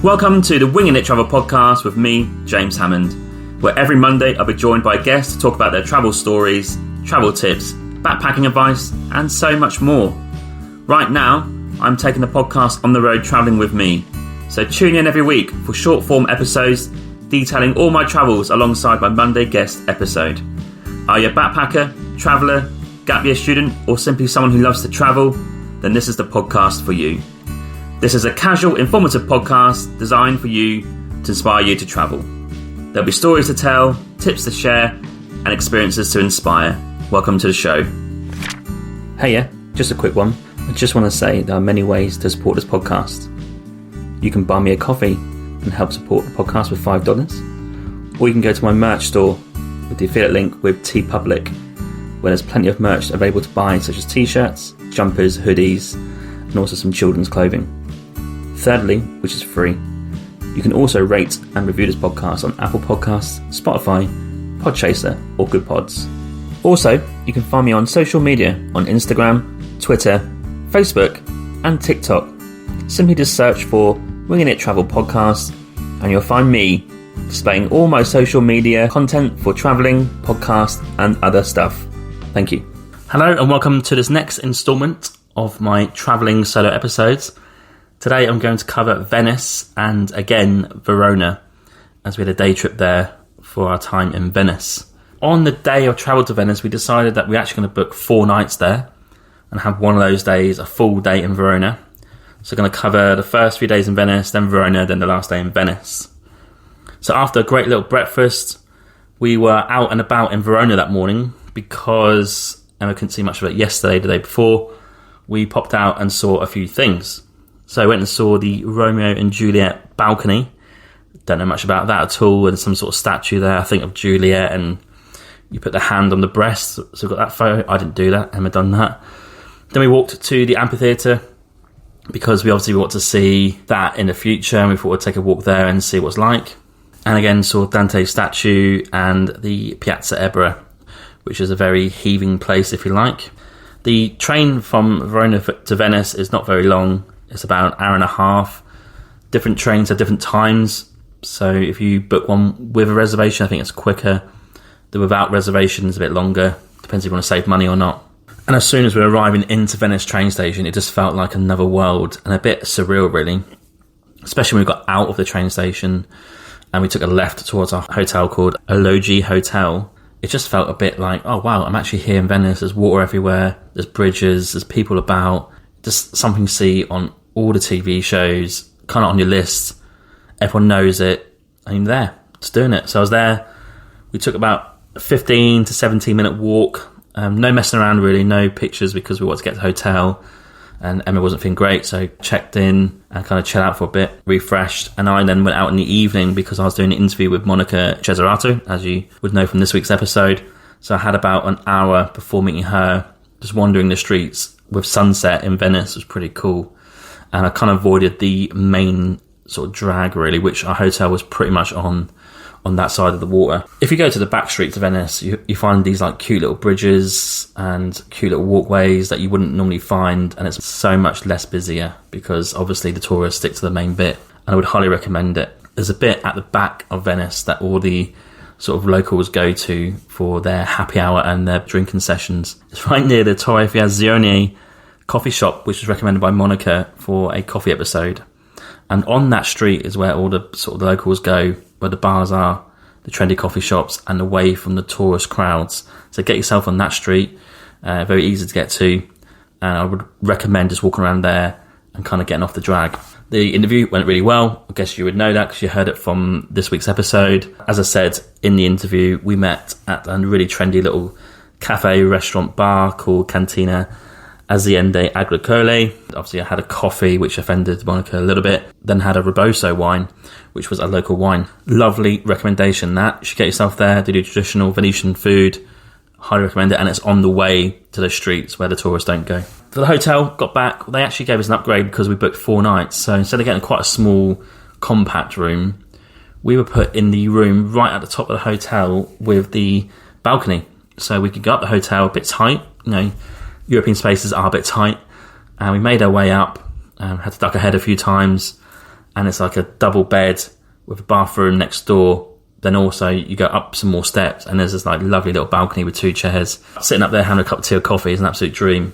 Welcome to the Winging It Travel podcast with me, James Hammond, where every Monday I'll be joined by guests to talk about their travel stories, travel tips, backpacking advice, and so much more. Right now, I'm taking the podcast on the road travelling with me, so tune in every week for short form episodes detailing all my travels alongside my Monday guest episode. Are you a backpacker, traveller, gap year student, or simply someone who loves to travel? Then this is the podcast for you. This is a casual, informative podcast designed for you to inspire you to travel. There'll be stories to tell, tips to share, and experiences to inspire. Welcome to the show. Hey, just a quick one. I just want to say there are many ways to support this podcast. You can buy me a coffee and help support the podcast with $5, or you can go to my merch store with the affiliate link with TeePublic, where there's plenty of merch available to buy, such as t-shirts, jumpers, hoodies, and also some children's clothing. Thirdly, which is free, you can also rate and review this podcast on Apple Podcasts, Spotify, Podchaser, or Good Pods. Also, you can find me on social media on Instagram, Twitter, Facebook, and TikTok. Simply just search for Winging It Travel Podcast, and you'll find me displaying all my social media content for travelling, podcasts, and other stuff. Thank you. Hello, and welcome to this next instalment of my travelling solo episodes. Today I'm going to cover Venice and again Verona, as we had a day trip there for our time in Venice. On the day of travel to Venice, we decided that we're actually going to book 4 nights there and have one of those days a full day in Verona. So we're going to cover the first 3 days in Venice, then Verona, then the last day in Venice. So after a great little breakfast, we were out and about in Verona that morning because Emma couldn't see much of it yesterday, the day before. We popped out and saw a few things. So I went and saw the Romeo and Juliet balcony. Don't know much about that at all. And some sort of statue there, I think, of Juliet, and you put the hand on the breast. So we got that photo. I didn't do that. Emma done that. Then we walked to the amphitheatre because we obviously want to see that in the future, and we thought we'd take a walk there and see what it's like. And again, saw Dante's statue and the Piazza Ebra, which is a very heaving place, if you like. The train from Verona to Venice is not very long. It's about an hour and a half. Different trains at different times. So if you book one with a reservation, I think it's quicker. The without reservation is a bit longer. Depends if you want to save money or not. And as soon as we were arriving into Venice train station, it just felt like another world and a bit surreal, really. Especially when we got out of the train station and we took a left towards our hotel called Ologi Hotel. It just felt a bit like, oh wow, I'm actually here in Venice. There's water everywhere. There's bridges. There's people about. Just something you see on all the TV shows, kind of on your list. Everyone knows it. And you're there, just doing it. So I was there. We took about a 15 to 17 minute walk. No messing around really, no pictures because we wanted to get to the hotel. And Emma wasn't feeling great, so checked in and kind of chilled out for a bit, refreshed. And I then went out in the evening because I was doing an interview with Monica Cesarato, as you would know from this week's episode. So I had about an hour before meeting her, just wandering the streets with sunset in Venice. Was pretty cool. And I kind of avoided the main sort of drag, really, which our hotel was pretty much on that side of the water. If you go to the back streets of Venice, you find these like cute little bridges and cute little walkways that you wouldn't normally find, and it's so much less busier because obviously the tourists stick to the main bit, and I would highly recommend it. There's a bit at the back of Venice that all the sort of locals go to for their happy hour and their drinking sessions. It's right near the Torre Fiazione coffee shop, which was recommended by Monica for a coffee episode. And on that street is where all the sort of the locals go, where the bars are, the trendy coffee shops, and away from the tourist crowds. So get yourself on that street, very easy to get to. And I would recommend just walking around there and kind of getting off the drag. The interview went really well. I guess you would know that because you heard it from this week's episode. As I said in the interview, we met at a really trendy little cafe, restaurant, bar called Cantina Aziende Agricole. Obviously, I had a coffee, which offended Monica a little bit. Then had a Reboso wine, which was a local wine. Lovely recommendation that. You should get yourself there to do traditional Venetian food. Highly recommend it. And it's on the way to the streets where the tourists don't go. For the hotel, got back. They actually gave us an upgrade because we booked 4 nights. So instead of getting quite a small, compact room, we were put in the room right at the top of the hotel with the balcony. So we could go up the hotel a bit tight. You know, European spaces are a bit tight. And we made our way up. Had to duck ahead a few times. and it's like a double bed with a bathroom next door. Then also you go up some more steps and there's this like lovely little balcony with 2 chairs. Sitting up there having a cup of tea or coffee is an absolute dream.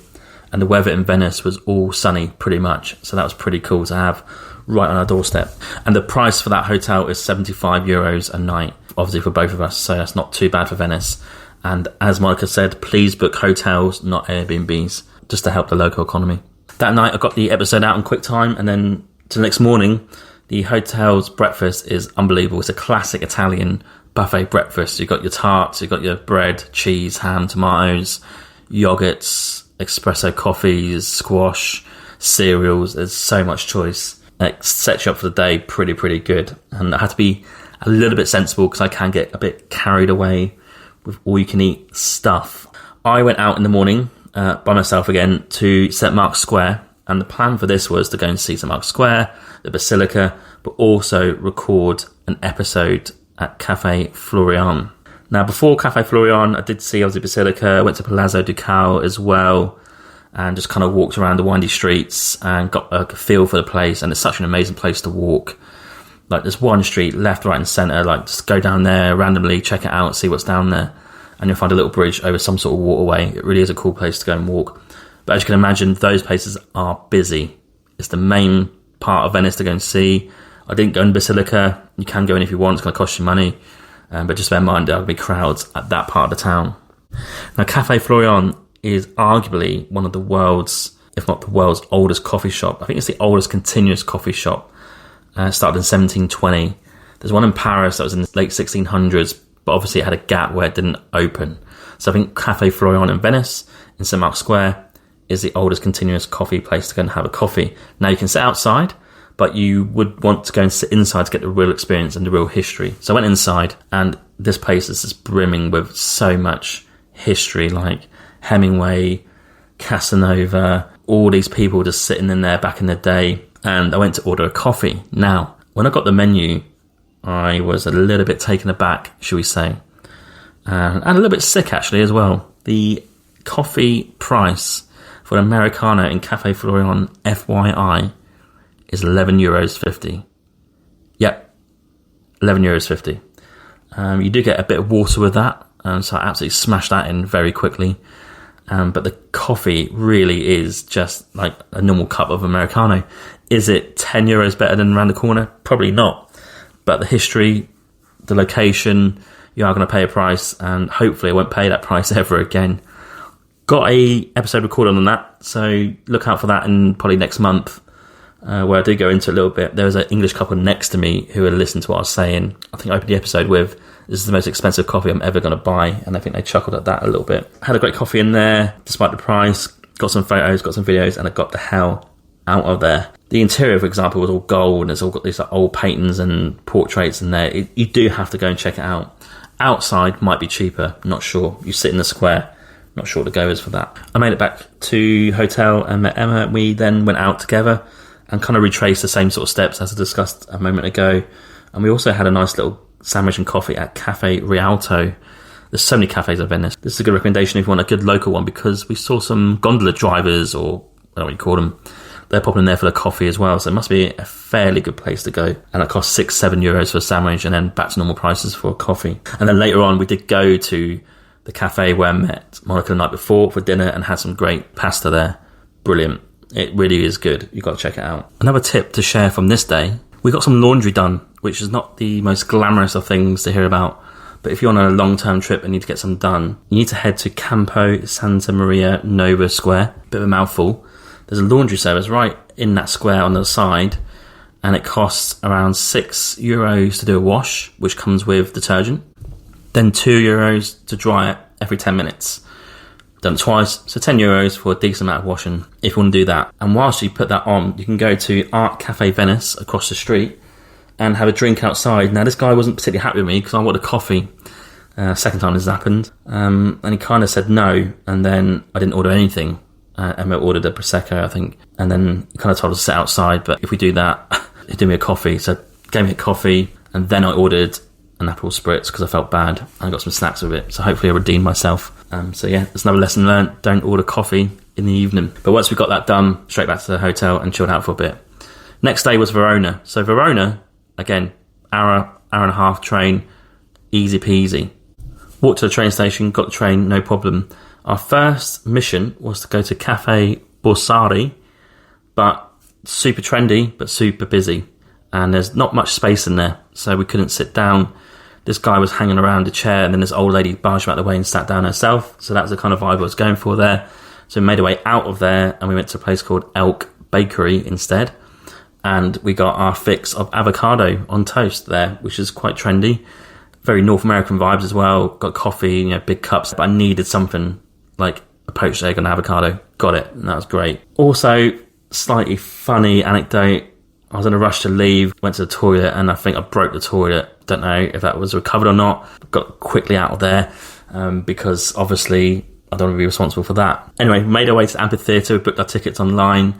And the weather in Venice was all sunny pretty much, so that was pretty cool to have right on our doorstep. And the price for that hotel is €75 a night, obviously for both of us, so that's not too bad for Venice. And as Monica said, please book hotels, not Airbnbs, just to help the local economy. That night I got the episode out in quick time, and then to the next morning, the hotel's breakfast is unbelievable. It's a classic Italian buffet breakfast. You've got your tarts, you've got your bread, cheese, ham, tomatoes, yogurts, espresso coffees, squash, cereals. There's so much choice. It sets you up for the day pretty good. And I had to be a little bit sensible because I can get a bit carried away with all you can eat stuff. I went out in the morning by myself again to St Mark's Square, and the plan for this was to go and see St Mark's Square, the Basilica, but also record an episode at Cafe Florian. Now, before Cafe Florian, I did see obviously Basilica, I went to Palazzo Ducale as well, and just kind of walked around the windy streets and got a feel for the place. And it's such an amazing place to walk. Like, there's one street, left, right and centre, like just go down there randomly, check it out, see what's down there, and you'll find a little bridge over some sort of waterway. It really is a cool place to go and walk. But as you can imagine, those places are busy. It's the main part of Venice to go and see. I didn't go in Basilica. You can go in if you want, it's going to cost you money. But just bear in mind, there will be crowds at that part of the town. Now, Cafe Florian is arguably one of the world's, if not the world's oldest coffee shop. I think it's the oldest continuous coffee shop. Started in 1720. There's one in Paris that was in the late 1600s, but obviously it had a gap where it didn't open. So I think Cafe Florian in Venice, in St Mark's Square, is the oldest continuous coffee place to go and have a coffee. Now, you can sit outside, but you would want to go and sit inside to get the real experience and the real history. So I went inside, and this place is just brimming with so much history, like Hemingway, Casanova, all these people just sitting in there back in the day. And I went to order a coffee. Now, when I got the menu, I was a little bit taken aback, shall we say, and a little bit sick actually as well. The coffee price for an Americano in Cafe Florian, FYI, is €11.50. Yep, €11.50. You do get a bit of water with that, so I absolutely smashed that in very quickly. But the coffee really is just like a normal cup of Americano. Is it €10 better than around the corner? Probably not. But the history, the location, you are going to pay a price, and hopefully I won't pay that price ever again. Got a episode recorded on that, so look out for that in probably next month. Where I do go into a little bit. There was an English couple next to me who had listened to what I was saying. I think I opened the episode with, this is the most expensive coffee I'm ever going to buy, and I think they chuckled at that a little bit. Had a great coffee in there, despite the price. Got some photos, got some videos, and I got the hell out of there. The interior, for example, was all gold, and it's all got these like old paintings and portraits in there. You do have to go and check it out. Outside might be cheaper, not sure. You sit in the square, not sure what the go is for that. I made it back to hotel and met Emma. We then went out together and kind of retraced the same sort of steps as I discussed a moment ago. And we also had a nice little sandwich and coffee at Cafe Rialto. There's so many cafes in Venice. This is a good recommendation if you want a good local one, because we saw some gondola drivers, or I don't know what you call them. They're popping in there for the coffee as well, so it must be a fairly good place to go. And it costs €6-7 for a sandwich, and then back to normal prices for a coffee. And then later on, we did go to the cafe where I met Monica the night before for dinner and had some great pasta there. Brilliant. It really is good. You've got to check it out. Another tip to share from this day, we got some laundry done, which is not the most glamorous of things to hear about. But if you're on a long-term trip and need to get some done, you need to head to Campo Santa Maria Nova Square. Bit of a mouthful. There's a laundry service right in that square on the side, and it costs around €6 to do a wash, which comes with detergent. Then €2 to dry it every 10 minutes. Done it twice, so €10 for a decent amount of washing if you want to do that. And whilst you put that on, you can go to Art Cafe Venice across the street and have a drink outside. Now, this guy wasn't particularly happy with me because I wanted a coffee. Second time this has happened. And he kind of said no, and then I didn't order anything. Emma ordered a Prosecco, I think, and then he kind of told us to sit outside, but if we do that, he'd do me a coffee. So gave me a coffee, and then I ordered an Aperol Spritz because I felt bad, and I got some snacks with it, so hopefully I redeemed myself. So yeah, there's another lesson learned. Don't order coffee in the evening. But once we got that done, straight back to the hotel and chilled out for a bit. Next day was Verona. So Verona, again, hour and a half train, easy peasy. Walked to the train station, got the train, no problem. Our first mission was to go to Cafe Borsari, but super trendy, but super busy. And there's not much space in there, so we couldn't sit down. This guy was hanging around a chair, and then this old lady barged him out of the way and sat down herself. So that's the kind of vibe I was going for there. So we made our way out of there, and we went to a place called Elk Bakery instead. And we got our fix of avocado on toast there, which is quite trendy. Very North American vibes as well. Got coffee, big cups. But I needed something like a poached egg and avocado. Got it, and that was great. Also, slightly funny anecdote. I was in a rush to leave, went to the toilet, and I think I broke the toilet. Don't know if that was recovered or not. Got quickly out of there because obviously I don't want to be responsible for that. Anyway, made our way to the amphitheatre. We booked our tickets online,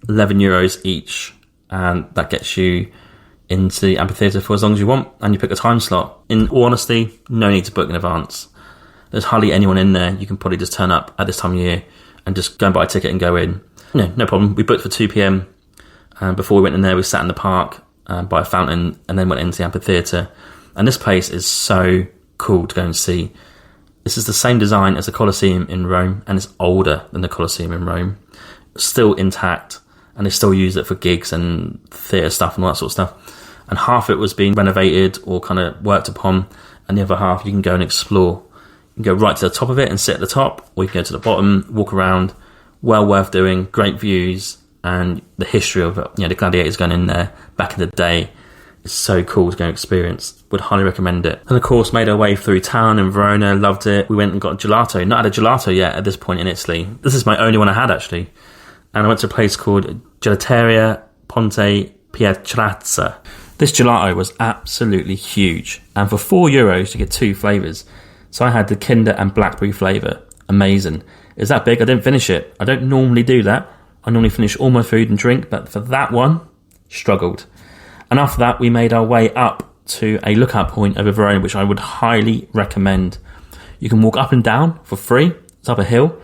€11 each, and that gets you into the amphitheatre for as long as you want, and you pick a time slot. In all honesty, no need to book in advance. There's hardly anyone in there. You can probably just turn up at this time of year and just go and buy a ticket and go in. No problem. We booked for 2 p.m. Before we went in there, we sat in the park by a fountain and then went into the amphitheatre. And this place is so cool to go and see. This is the same design as the Colosseum in Rome, and it's older than the Colosseum in Rome. Still intact, and they still use it for gigs and theatre stuff and all that sort of stuff. And half of it was being renovated or kind of worked upon, and the other half you can go and explore. You can go right to the top of it and sit at the top, or you can go to the bottom, walk around. Well worth doing, great views, and the history of it, the gladiators going in there back in the day is so cool to go and experience. Would highly recommend it. And of course, made our way through town in Verona, loved it. We went and got a gelato. Not had a gelato yet at this point in Italy. This is my only one I had, actually. And I went to a place called Gelateria Ponte Pietrazza. This gelato was absolutely huge. And for €4, you get 2 flavours. So I had the Kinder and Blackberry flavour. Amazing. It was that big, I didn't finish it. I don't normally do that. I normally finish all my food and drink, but for that one, struggled. And after that, we made our way up to a lookout point over Verona, which I would highly recommend. You can walk up and down for free. It's up a hill.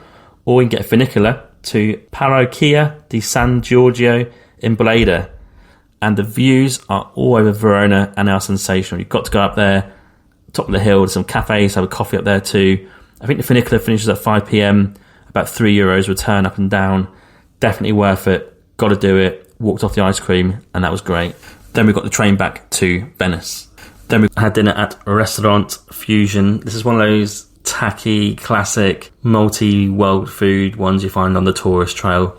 Or you can get a funicular to Parroquia di San Giorgio in Bleda. And the views are all over Verona and they are sensational. You've got to go up there, top of the hill, there's some cafes, have a coffee up there too. I think the funicular finishes at 5 p.m, about €3 return up and down. Definitely worth it. Got to do it. Walked off the ice cream, and that was great. Then we got the train back to Venice. Then we had dinner at Restaurant Fusion. This is one of those tacky, classic, multi-world food ones you find on the tourist trail.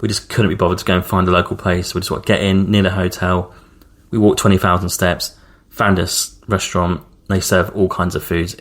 We just couldn't be bothered to go and find a local place. We just want to get in near the hotel. We walked 20,000 steps, found this restaurant. They serve all kinds of foods,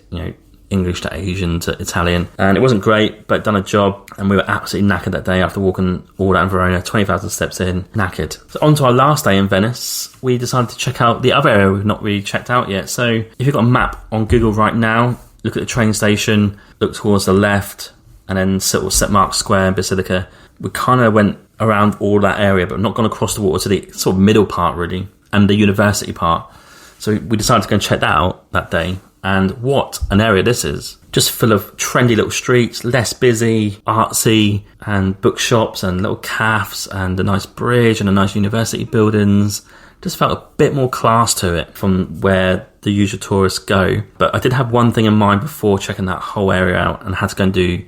English to Asian to Italian, and it wasn't great, but done a job. And we were absolutely knackered that day after walking all that in Verona, 20,000 steps in, knackered. So on to our last day in Venice, we decided to check out the other area we've not really checked out yet. So if you've got a map on Google right now, look at the train station, look towards the left, and then sort of St. Mark's Square and Basilica. We kind of went around all that area, but not gone across the water to the sort of middle part really, and the university part. So we decided to go and check that out that day. And what an area this is. Just full of trendy little streets, less busy, artsy, and bookshops and little cafes and a nice bridge and a nice university buildings. Just felt a bit more class to it from where the usual tourists go. But I did have one thing in mind before checking that whole area out, and had to go and do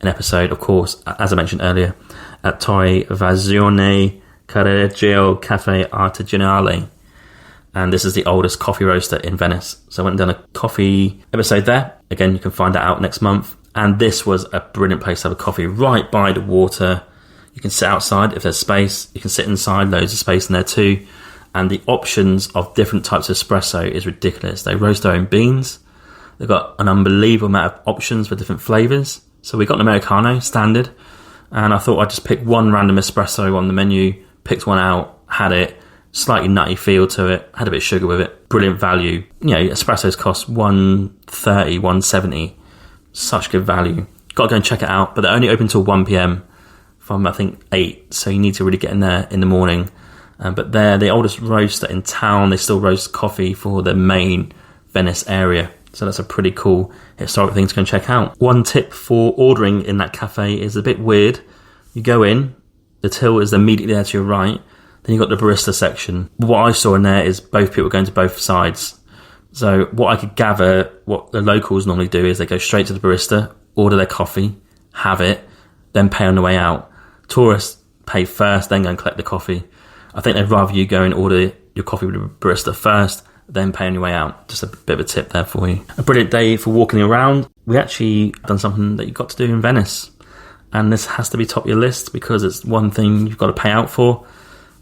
an episode, of course, as I mentioned earlier, at Torre Vazione Carreggio Cafe Artigianale. And this is the oldest coffee roaster in Venice. So I went and done a coffee episode there. Again, you can find that out next month. And this was a brilliant place to have a coffee right by the water. You can sit outside if there's space. You can sit inside, loads of space in there too. And the options of different types of espresso is ridiculous. They roast their own beans. They've got an unbelievable amount of options for different flavours. So we got an Americano, standard. And I thought I'd just pick one random espresso on the menu, picked one out, had it. Slightly nutty feel to it, had a bit of sugar with it, brilliant value. Espressos cost $1.30, $1.70, such good value. Got to go and check it out, but they're only open till 1 p.m. from I think 8, so you need to really get in there in the morning. But they're the oldest roaster in town. They still roast coffee for the main Venice area, so that's a pretty cool historic thing to go and check out. One tip for ordering in that cafe is a bit weird. You go in, the till is immediately there to your right. Then you've got the barista section. What I saw in there is both people going to both sides. So what I could gather, what the locals normally do is they go straight to the barista, order their coffee, have it, then pay on the way out. Tourists pay first, then go and collect the coffee. I think they'd rather you go and order your coffee with the barista first, then pay on your way out. Just a bit of a tip there for you. A brilliant day for walking around. We actually done something that you've got to do in Venice. And this has to be top of your list because it's one thing you've got to pay out for.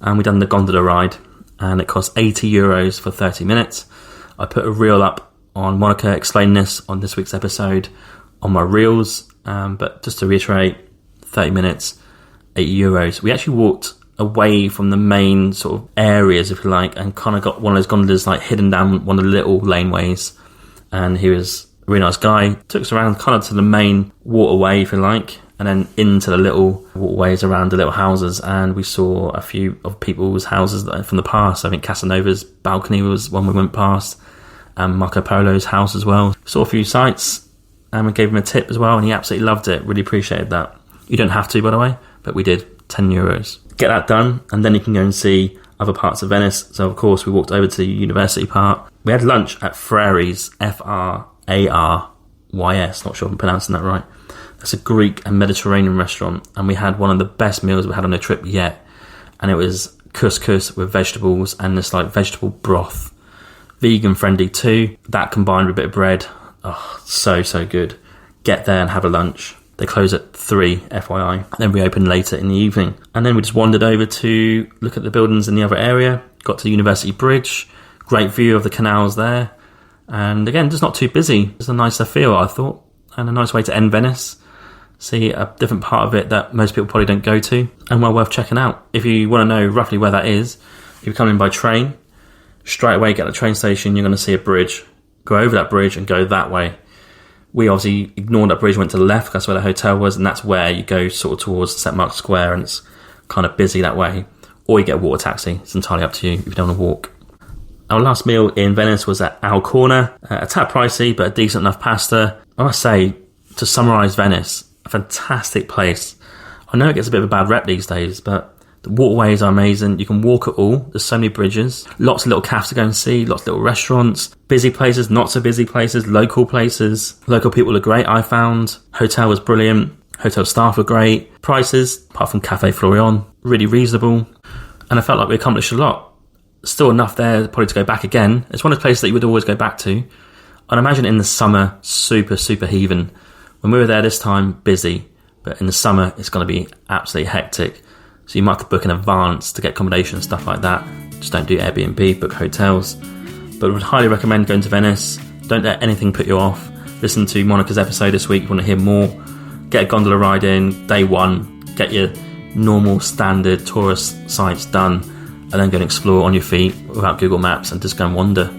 And we done the gondola ride. And it cost €80 for 30 minutes. I put a reel up on Monica explaining this on this week's episode on my reels. But just to reiterate, 30 minutes, €80. We actually walked away from the main sort of areas, if you like, and kind of got one of those gondolas like hidden down one of the little laneways. And he was a really nice guy. Took us around kind of to the main waterway, if you like, and then into the little waterways around the little houses. And we saw a few of people's houses from the past. I think Casanova's balcony was one we went past, and Marco Polo's house as well. Saw a few sites, and we gave him a tip as well, and he absolutely loved it. Really appreciated that. You don't have to, by the way, but we did. €10. Get that done, and then you can go and see other parts of Venice. So, of course, we walked over to the University Park. We had lunch at Frari's, Frary's, not sure if I'm pronouncing that right. It's a Greek and Mediterranean restaurant, and we had one of the best meals we had on a trip yet. And it was couscous with vegetables and this like vegetable broth. Vegan friendly too. That combined with a bit of bread. Oh, so good. Get there and have a lunch. They close at 3, FYI. Then we open later in the evening. And then we just wandered over to look at the buildings in the other area. Got to the University Bridge. Great view of the canals there. And again, just not too busy. It's a nicer feel, I thought. And a nice way to end Venice. See a different part of it that most people probably don't go to. And well worth checking out. If you want to know roughly where that is, if you come in by train, straight away get to the train station, you're going to see a bridge. Go over that bridge and go that way. We obviously ignored that bridge, went to the left, that's where the hotel was, and that's where you go sort of towards St. Mark's Square, and it's kind of busy that way. Or you get a water taxi. It's entirely up to you if you don't want to walk. Our last meal in Venice was at Al Corner. A tad pricey, but a decent enough pasta. I must say, to summarise Venice, a fantastic place. I know it gets a bit of a bad rep these days, but the waterways are amazing. You can walk at all. There's so many bridges. Lots of little cafes to go and see. Lots of little restaurants. Busy places, not so busy places. Local places. Local people are great, I found. Hotel was brilliant. Hotel staff were great. Prices, apart from Cafe Florian, really reasonable. And I felt like we accomplished a lot. Still enough there probably to go back again. It's one of the places that you would always go back to. I'd imagine in the summer, super heaving. When we were there this time, busy. But in the summer, it's going to be absolutely hectic. So you might have to book in advance to get accommodation and stuff like that. Just don't do Airbnb, book hotels. But I would highly recommend going to Venice. Don't let anything put you off. Listen to Monica's episode this week if you want to hear more. Get a gondola ride in, day one. Get your normal standard tourist sites done. And then go and explore on your feet without Google Maps and just go and wander.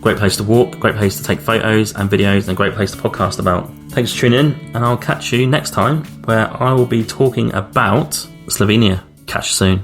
Great place to walk, great place to take photos and videos, and a great place to podcast about. Thanks for tuning in, and I'll catch you next time where I will be talking about Slovenia. Catch you soon.